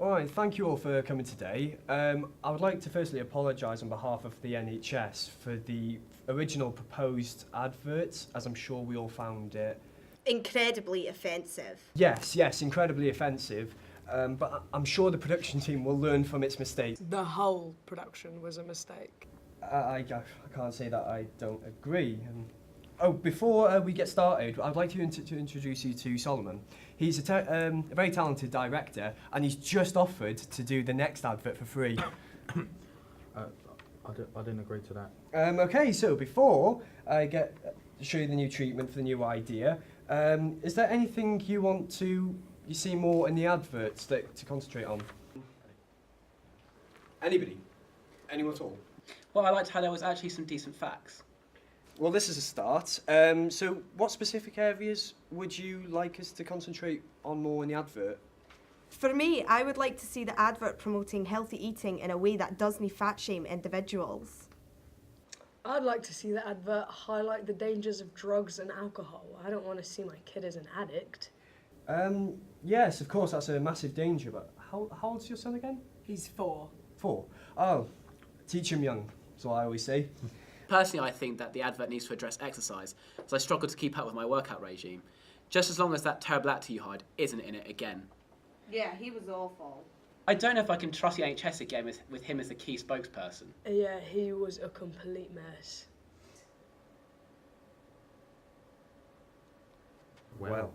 All right, thank you all for coming today. I would like to firstly apologise on behalf of the NHS for the original proposed advert, as I'm sure we all found it incredibly offensive. Yes, incredibly offensive. But I'm sure the production team will learn from its mistakes. The whole production was a mistake. I can't say that I don't agree. Before we get started, I'd like to introduce you to Solomon. He's a very talented director, and he's just offered to do the next advert for free. I didn't agree to that. Okay, so before I show you the new treatment for the new idea, is there anything you see more in the adverts to concentrate on? Anybody? Anyone at all? Well, I liked how there was actually some decent facts. Well, this is a start. So what specific areas would you like us to concentrate on more in the advert? For me, I would like to see the advert promoting healthy eating in a way that doesn't fat shame individuals. I'd like to see the advert highlight the dangers of drugs and alcohol. I don't want to see my kid as an addict. Yes, of course, that's a massive danger, but how old's your son again? He's 4. 4? Oh, teach him young, is what I always say. Personally, I think that the advert needs to address exercise, as I struggle to keep up with my workout regime. Just as long as that terrible actor you hired isn't in it again. Yeah, he was awful. I don't know if I can trust the NHS again with him as the key spokesperson. Yeah, he was a complete mess. Well.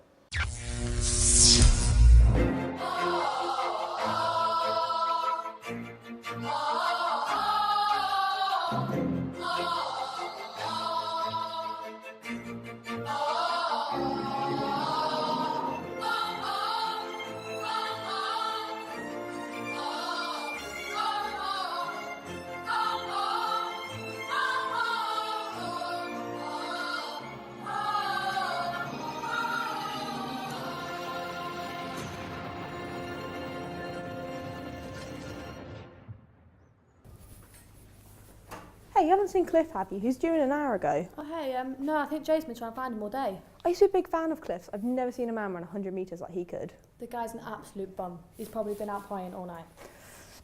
Hey, you haven't seen Cliff, have you? He's due in an hour ago. Oh hey, no, I think Jay's been trying to find him all day. I used to be a big fan of Cliff's. I've never seen a man run 100 metres like he could. The guy's an absolute bum. He's probably been out playing all night.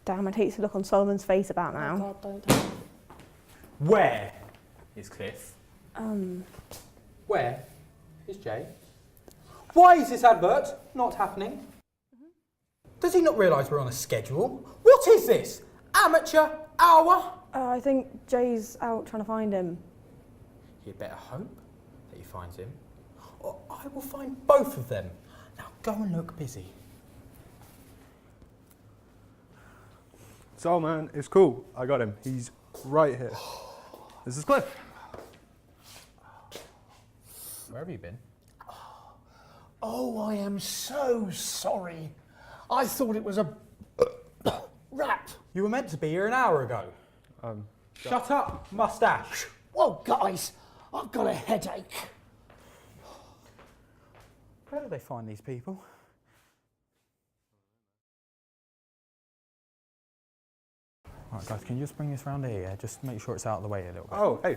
Damn, I'd hate to look on Solomon's face about now. Oh God, don't tell me. Where is Cliff? Where is Jay? Why is this advert not happening? Does he not realise we're on a schedule? What is this? Amateur hour? I think Jay's out trying to find him. You'd better hope that he finds him, or I will find both of them. Now go and look busy. So man, it's cool. I got him. He's right here. This is Cliff. Where have you been? Oh, I am so sorry. I thought it was a rat. You were meant to be here an hour ago. Shut up, mustache. Whoa, guys, I've got a headache. Where do they find these people? Right, guys, can you just bring this round here? Yeah? Just make sure it's out of the way a little bit. Oh, hey,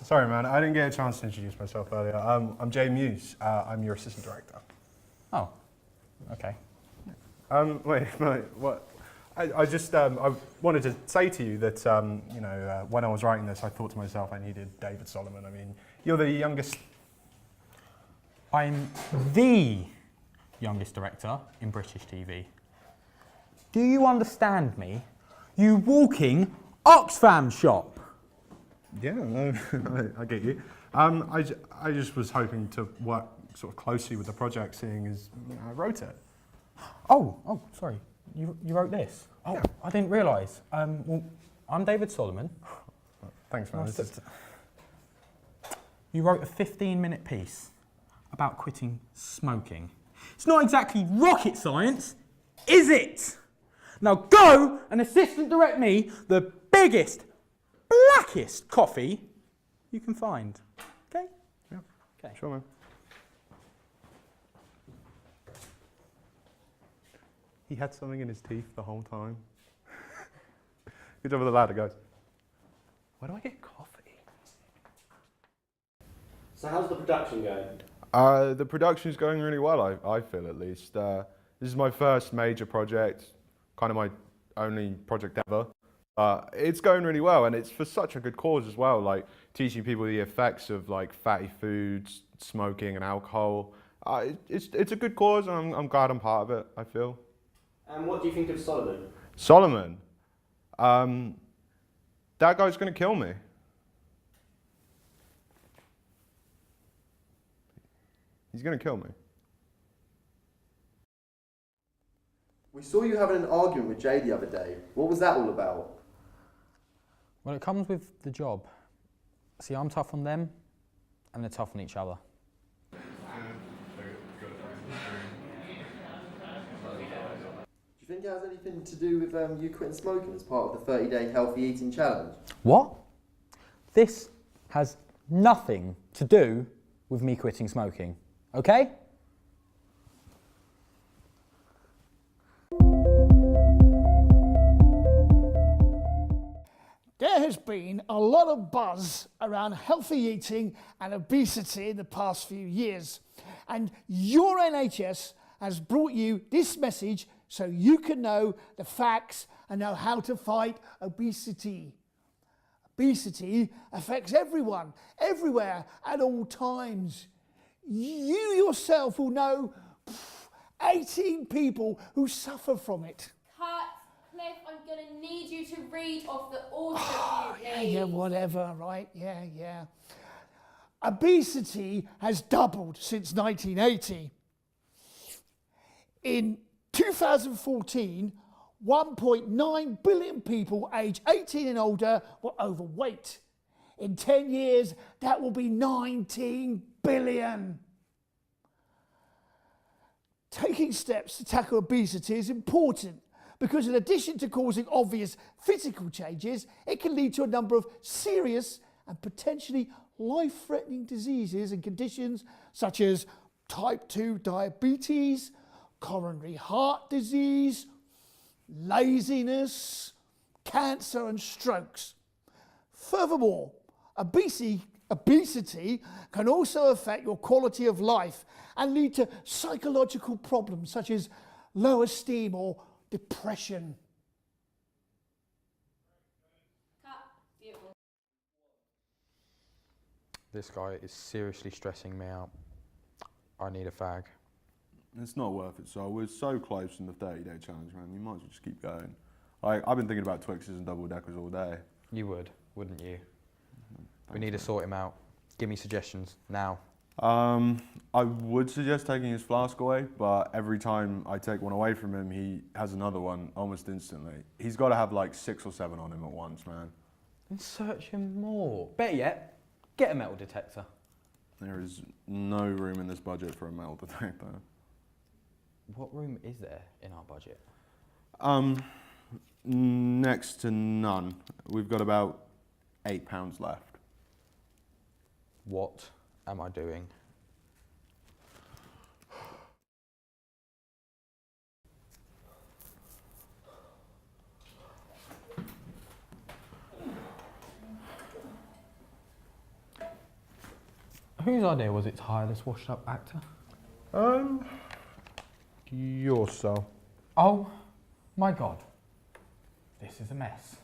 sorry man, I didn't get a chance to introduce myself earlier. I'm Jay Muse. I'm your assistant director. Oh, okay. Wait, what? I wanted to say to you that, when I was writing this, I thought to myself I needed David Solomon. I mean, you're the youngest... I'm the youngest director in British TV. Do you understand me? You walking Oxfam shop. Yeah, no, I get you. I just was hoping to work sort of closely with the project, seeing as I wrote it. Oh, sorry. You wrote this? Oh, yeah. I didn't realise. Well, I'm David Solomon. Thanks, man. You wrote a 15-minute piece about quitting smoking. It's not exactly rocket science, is it? Now go and assistant direct me the biggest, blackest coffee you can find. Okay? Yeah. Okay. Sure, man. He had something in his teeth the whole time. Good job with the ladder, guys. Where do I get coffee? So how's the production going? The production's going really well, I feel at least. This is my first major project, kind of my only project ever. It's going really well, and it's for such a good cause as well, like teaching people the effects of like fatty foods, smoking and alcohol. It's a good cause, and I'm glad I'm part of it, I feel. And what do you think of Solomon? Solomon? That guy's gonna kill me. He's gonna kill me. We saw you having an argument with Jay the other day. What was that all about? Well, it comes with the job. See, I'm tough on them, and they're tough on each other. Do you think it has anything to do with you quitting smoking as part of the 30-day healthy eating challenge? What? This has nothing to do with me quitting smoking, okay? There has been a lot of buzz around healthy eating and obesity in the past few years, and your NHS has brought you this message so you can know the facts and know how to fight obesity. Obesity affects everyone, everywhere, at all times. You yourself will know 18 people who suffer from it. Cut. Cliff, I'm going to need you to read off the auto cue, please. Yeah, whatever, right? Yeah. Obesity has doubled since 1980. In 2014, 1.9 billion people aged 18 and older were overweight. In 10 years, that will be 19 billion. Taking steps to tackle obesity is important, because in addition to causing obvious physical changes, it can lead to a number of serious and potentially life-threatening diseases and conditions such as type 2 diabetes, coronary heart disease, laziness, cancer and strokes. Furthermore, obesity can also affect your quality of life and lead to psychological problems such as low esteem or depression. This guy is seriously stressing me out. I need a fag. It's not worth it, so we're so close in the 30-day challenge, man. You might as well just keep going. I've been thinking about Twixes and double-deckers all day. You would, wouldn't you? We need to sort him out. Give me suggestions, now. I would suggest taking his flask away, but every time I take one away from him, he has another one almost instantly. He's got to have like 6 or 7 on him at once, man. And search him more. Better yet, get a metal detector. There is no room in this budget for a metal detector. What room is there in our budget? Next to none. We've got about £8 left. What am I doing? Whose idea was it to hire this washed-up actor? Yours, so. Oh my God, this is a mess.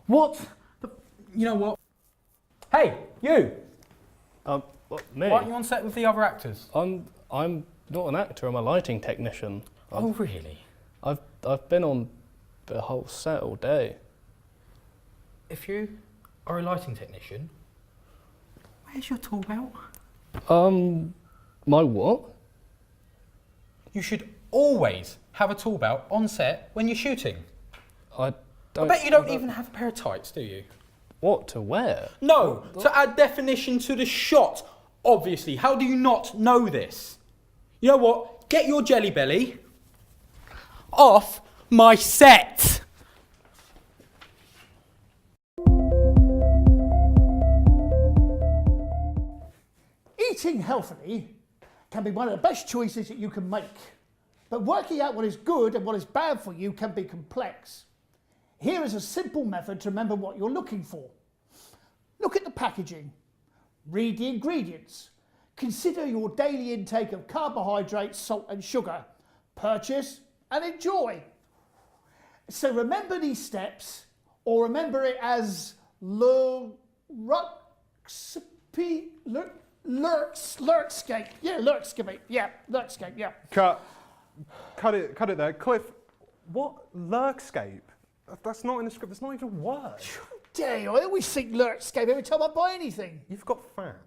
What? You know what? Hey, you! What, me? Why aren't you on set with the other actors? I'm not an actor. I'm a lighting technician. Oh really? I've been on the whole set all day. If you are a lighting technician, where's your tool belt? My what? You should always have a tool belt on set when you're shooting. I bet you don't even have a pair of tights, do you? What, to wear? No, to add definition to the shot, obviously. How do you not know this? You know what? Get your jelly belly off my set! Eating healthily can be one of the best choices that you can make, but working out what is good and what is bad for you can be complex. Here is a simple method to remember what you're looking for. Look at the packaging, read the ingredients, Consider your daily intake of carbohydrates, salt and sugar. Purchase and enjoy. So remember these steps, or remember it as lurkscape. Yeah, lurkscape. Yeah, lurkscape. Yeah. Cut it there. Cliff, what lurkscape? That's not in the script. That's not even a word. Dare you? I always think lurkscape every time I buy anything. You've got fat.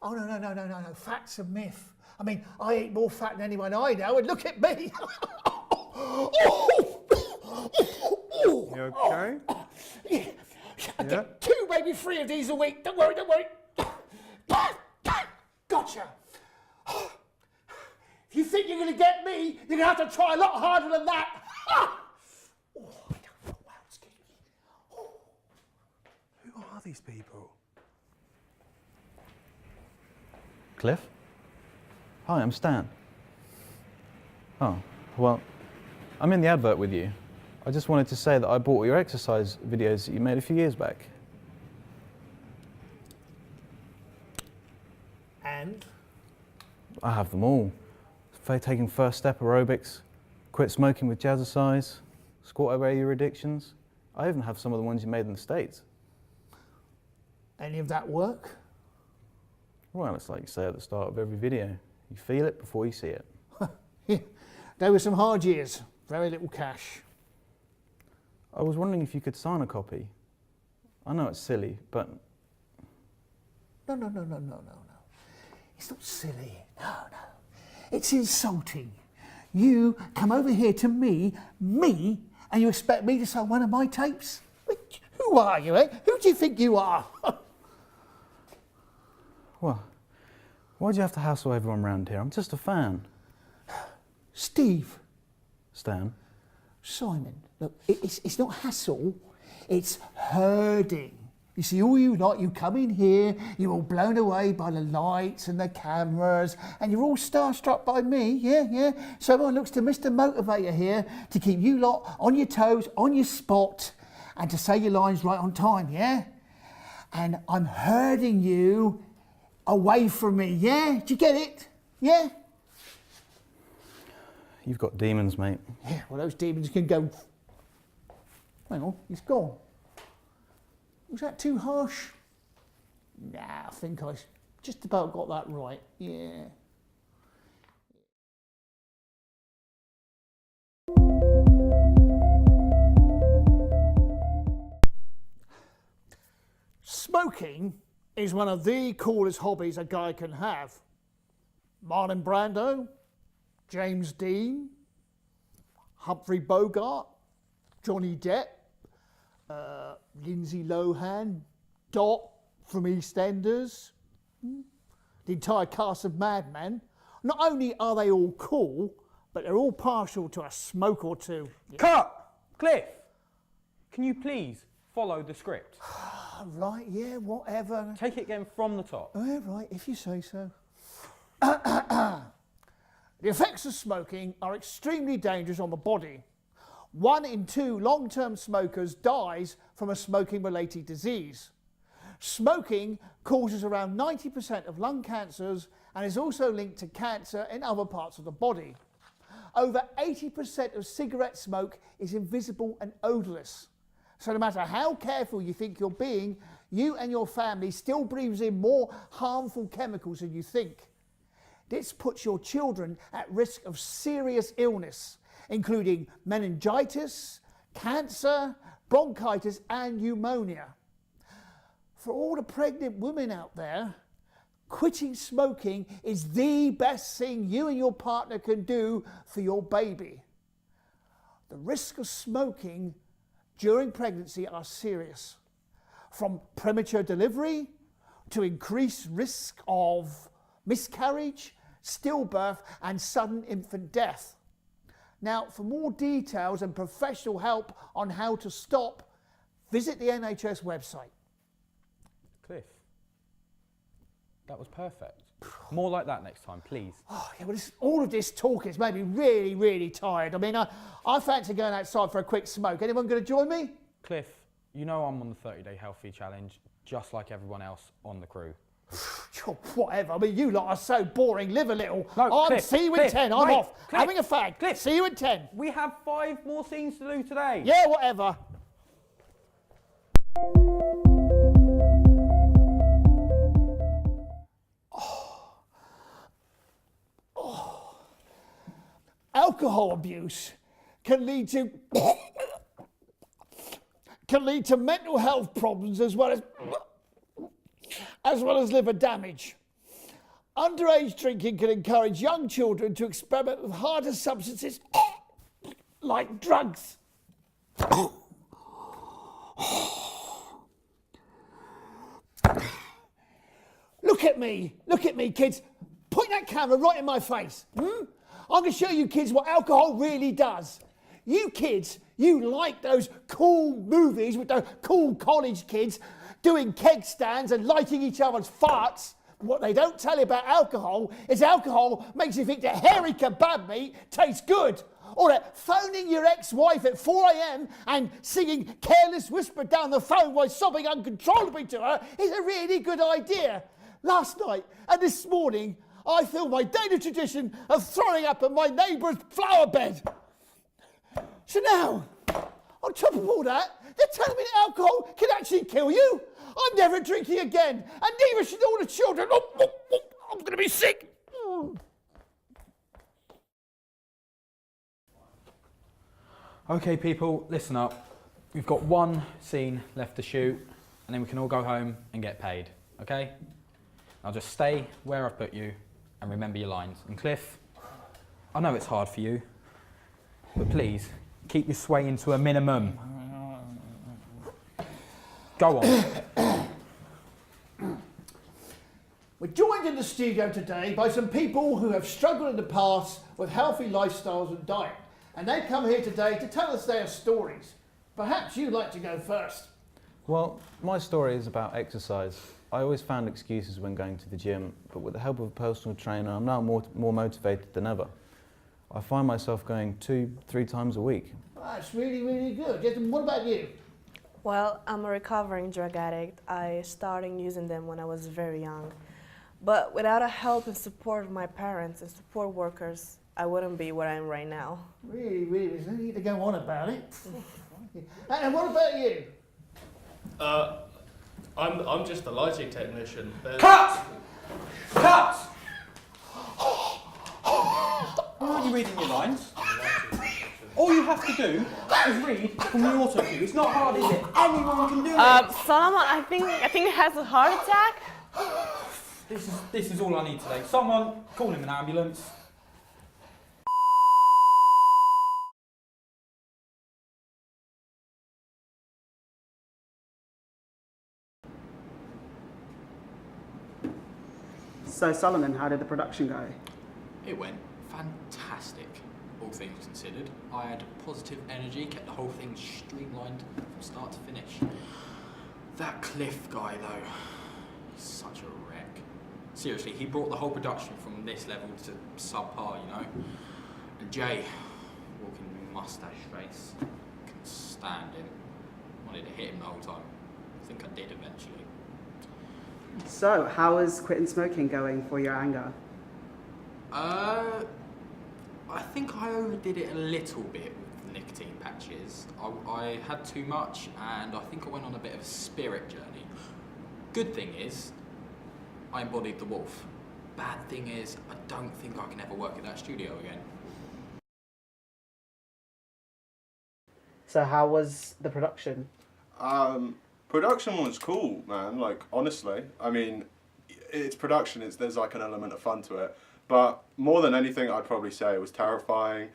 Oh, no. Fat's a myth. I mean, I eat more fat than anyone I know, and look at me. You okay? I get 2, maybe 3 of these a week. Don't worry. Gotcha. If you think you're going to get me, you're going to have to try a lot harder than that. Who are these people? Cliff? Hi, I'm Stan. Oh, well, I'm in the advert with you. I just wanted to say that I bought your exercise videos that you made a few years back. And? I have them all. Taking first step aerobics, quit smoking with jazzercise, squat away your addictions. I even have some of the ones you made in the States. Any of that work? Well, it's like you say at the start of every video. You feel it before you see it. Yeah. They were some hard years. Very little cash. I was wondering if you could sign a copy. I know it's silly, but... No. It's not silly. No. It's insulting. You come over here to me, and you expect me to sign one of my tapes? Who are you, eh? Who do you think you are? Well, why'd you have to hassle everyone around here? I'm just a fan. Steve. Stan. Simon, look, it's not hassle, it's herding. You see, all you come in here, you're all blown away by the lights and the cameras, and you're all starstruck by me, yeah? Someone looks to Mr. Motivator here to keep you lot on your toes, on your spot, and to say your lines right on time, yeah? And I'm herding you away from me, yeah? Do you get it? Yeah? You've got demons, mate. Yeah, well, those demons can go... Hang on, he's gone. Was that too harsh? Nah, I think I just about got that right, yeah. Smoking is one of the coolest hobbies a guy can have. Marlon Brando, James Dean, Humphrey Bogart, Johnny Depp, Lindsay Lohan, Dot from EastEnders, the entire cast of Mad Men. Not only are they all cool, but they're all partial to a smoke or two. Cut! Cliff, can you please follow the script? Right, yeah, whatever. Take it again from the top. Oh, right, if you say so. The effects of smoking are extremely dangerous on the body. 1 in 2 long-term smokers dies from a smoking-related disease. Smoking causes around 90% of lung cancers and is also linked to cancer in other parts of the body. Over 80% of cigarette smoke is invisible and odourless. So no matter how careful you think you're being, you and your family still breathes in more harmful chemicals than you think. This puts your children at risk of serious illness, including meningitis, cancer, bronchitis and pneumonia. For all the pregnant women out there, quitting smoking is the best thing you and your partner can do for your baby. The risk of smoking during pregnancy are serious, from premature delivery to increased risk of miscarriage, stillbirth and sudden infant death. Now, for more details and professional help on how to stop, visit the NHS website. Cliff, that was perfect. More like that next time, please. Oh, yeah, well, all of this talk has made me really, really tired. I mean, I fancy going outside for a quick smoke. Anyone going to join me? Cliff, you know I'm on the 30-day healthy challenge, just like everyone else on the crew. Whatever. I mean, you lot are so boring. Live a little. No, Cliff, see you in Cliff, 10. I'm wait, off. Cliff, Having a fag. Cliff. See you in 10. We have 5 more scenes to do today. Yeah, whatever. Alcohol abuse can lead to mental health problems as well as liver damage. Underage drinking can encourage young children to experiment with harder substances like drugs. Look at me, kids. Point that camera right in my face. I'm going to show you kids what alcohol really does. You kids, you like those cool movies with those cool college kids doing keg stands and lighting each other's farts. What they don't tell you about alcohol is alcohol makes you think that hairy kebab meat tastes good. Or that phoning your ex-wife at 4 a.m. and singing Careless Whisper down the phone while sobbing uncontrollably to her is a really good idea. Last night and this morning, I filmed my daily tradition of throwing up at my neighbour's flower bed. So now, on top of all that, they're telling me that alcohol can actually kill you. I'm never drinking again, and neither should all the children. I'm going to be sick. Okay, people, listen up. We've got 1 scene left to shoot, and then we can all go home and get paid, okay? Now just stay where I've put you and remember your lines. And Cliff, I know it's hard for you, but please, keep your swaying to a minimum. Go on. We're joined in the studio today by some people who have struggled in the past with healthy lifestyles and diet. And they come here today to tell us their stories. Perhaps you'd like to go first. Well, my story is about exercise. I always found excuses when going to the gym, but with the help of a personal trainer, I'm now more motivated than ever. I find myself going 2-3 times a week. That's really, really good. Yes, and what about you? Well, I'm a recovering drug addict. I started using them when I was very young. But without the help and support of my parents and support workers, I wouldn't be where I am right now. Really, really, there's no need to go on about it. And what about you? I'm just a lighting technician. Cut! Cut! Aren't you reading your lines? All you have to do is read from the auto cue. It's not hard, is it? Anyone can do it. Solomon, I think he has a heart attack. This is all I need today. Someone call him an ambulance. So Solomon, how did the production go? It went fantastic, all things considered. I had positive energy, kept the whole thing streamlined from start to finish. That Cliff guy though, he's such a wreck. Seriously, he brought the whole production from this level to subpar, you know? And Jay, walking with mustache face, couldn't stand him. Wanted to hit him the whole time. I think I did eventually. So, how is quitting smoking going for your anger? I think I overdid it a little bit with the nicotine patches. I had too much and I think I went on a bit of a spirit journey. Good thing is, I embodied the wolf. Bad thing is, I don't think I can ever work at that studio again. So how was the production? Production was cool, man, like, honestly. I mean, it's production, there's like an element of fun to it. But more than anything, I'd probably say it was terrifying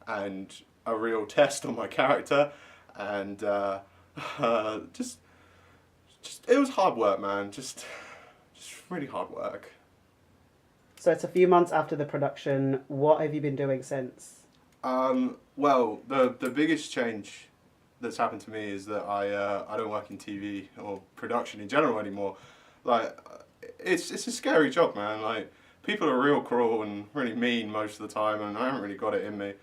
and a real test on my character. And just it was hard work, man. Just really hard work. So it's a few months after the production. What have you been doing since? Well, the biggest change that's happened to me is that I don't work in TV or production in general anymore. Like, it's a scary job, man. Like, people are real cruel and really mean most of the time, and I haven't really got it in me.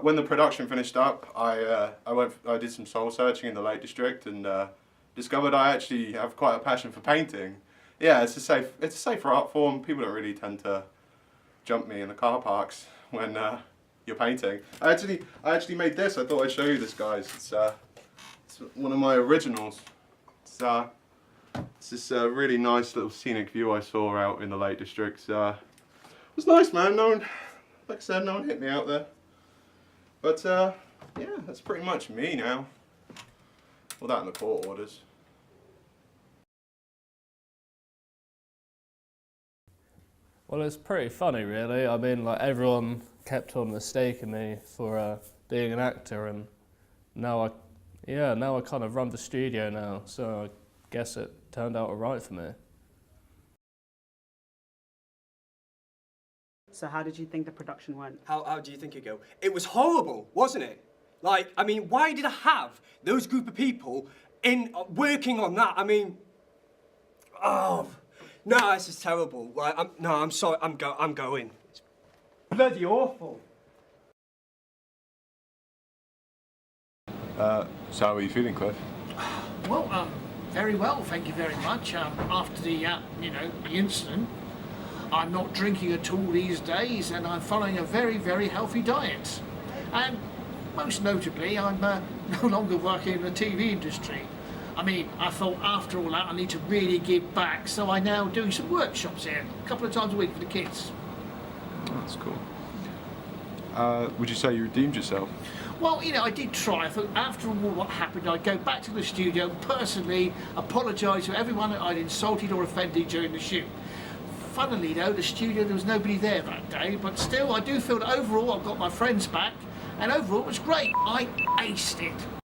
When the production finished up, I did some soul searching in the Lake District and discovered I actually have quite a passion for painting. yeah, it's a safer art form. People don't really tend to jump me in the car parks when you're painting. I actually made this. I thought I'd show you this, guys. It's one of my originals. It's this really nice little scenic view I saw out in the Lake District. It was nice, man. No one, like I said, no one hit me out there. But yeah, that's pretty much me now. Well, that and the court orders. Well, it's pretty funny, really. I mean, like, everyone kept on mistaking me for being an actor, and now I kind of run the studio now, so I guess it turned out alright for me. So how did you think the production went? How do you think it go? It was horrible, wasn't it? Like, I mean, why did I have those group of people in working on that? I mean, oh, no, this is terrible. Like, I'm sorry, I'm going. It's bloody awful. So how are you feeling, Cliff? Well, very well, thank you very much. After the, the incident, I'm not drinking at all these days, and I'm following a very, very healthy diet. And most notably, I'm no longer working in the TV industry. I mean, I thought after all that I need to really give back, so I now do some workshops here, a couple of times a week for the kids. Oh, that's cool. Would you say you redeemed yourself? Well, I did try. I thought after all what happened, I'd go back to the studio and personally apologise to everyone that I'd insulted or offended during the shoot. Funnily though, the studio, there was nobody there that day, but still I do feel that overall I've got my friends back, and overall it was great. I aced it.